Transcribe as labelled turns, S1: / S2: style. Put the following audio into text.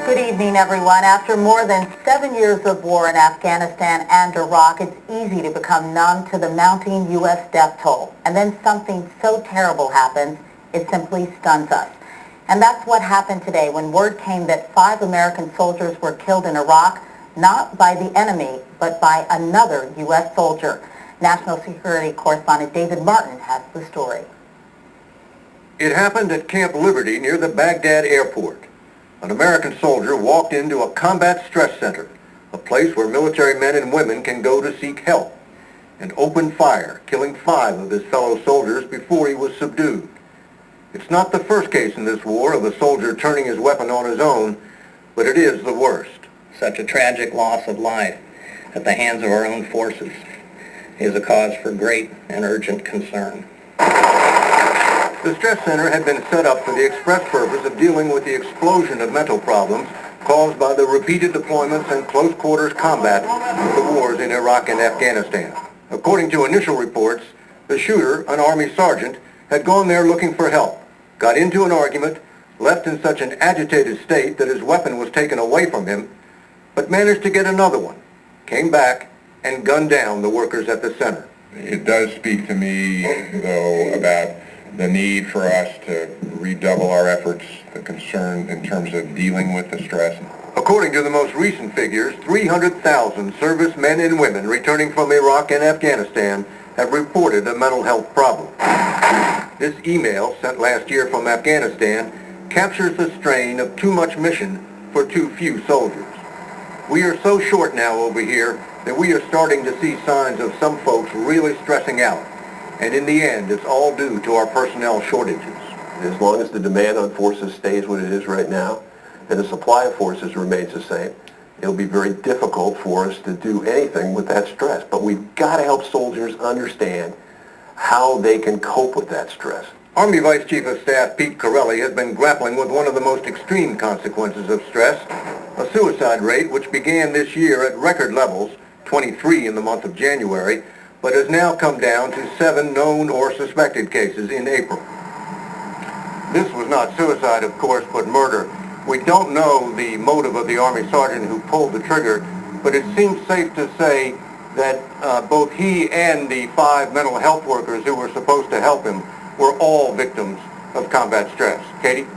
S1: Good evening, everyone. After more than 7 years of war in Afghanistan and Iraq, it's easy to become numb to the mounting U.S. death toll. And then something so terrible happens, it simply stuns us. And that's what happened today when word came that 5 American soldiers were killed in Iraq, not by the enemy, but by another U.S. soldier. National Security Correspondent David Martin has the story.
S2: It happened at Camp Liberty near the Baghdad airport. An American soldier walked into a combat stress center, a place where military men and women can go to seek help, and opened fire, killing 5 of his fellow soldiers before he was subdued. It's not the first case in this war of a soldier turning his weapon on his own, but it is the worst.
S3: Such a tragic loss of life at the hands of our own forces is a cause for great and urgent concern.
S2: The stress center had been set up for the express purpose of dealing with the explosion of mental problems caused by the repeated deployments and close-quarters combat of the wars in Iraq and Afghanistan. According to initial reports, the shooter, an Army sergeant, had gone there looking for help, got into an argument, left in such an agitated state that his weapon was taken away from him, but managed to get another one, came back, and gunned down the workers at the center.
S4: It does speak to me, though, about the need for us to redouble our efforts, the concern in terms of dealing with the stress.
S2: According to the most recent figures, 300,000 servicemen and women returning from Iraq and Afghanistan have reported a mental health problem. This email, sent last year from Afghanistan, captures the strain of too much mission for too few soldiers. We are so short now over here that we are starting to see signs of some folks really stressing out. And in the end, it's all due to our personnel shortages.
S5: As long as the demand on forces stays what it is right now, and the supply of forces remains the same, it'll be very difficult for us to do anything with that stress. But we've got to help soldiers understand how they can cope with that stress.
S2: Army Vice Chief of Staff Pete Corelli has been grappling with one of the most extreme consequences of stress, a suicide rate which began this year at record levels, 23 in the month of January, but has now come down to 7 known or suspected cases in April. This was not suicide, of course, but murder. We don't know the motive of the Army sergeant who pulled the trigger, but it seems safe to say that both he and the 5 mental health workers who were supposed to help him were all victims of combat stress. Katie?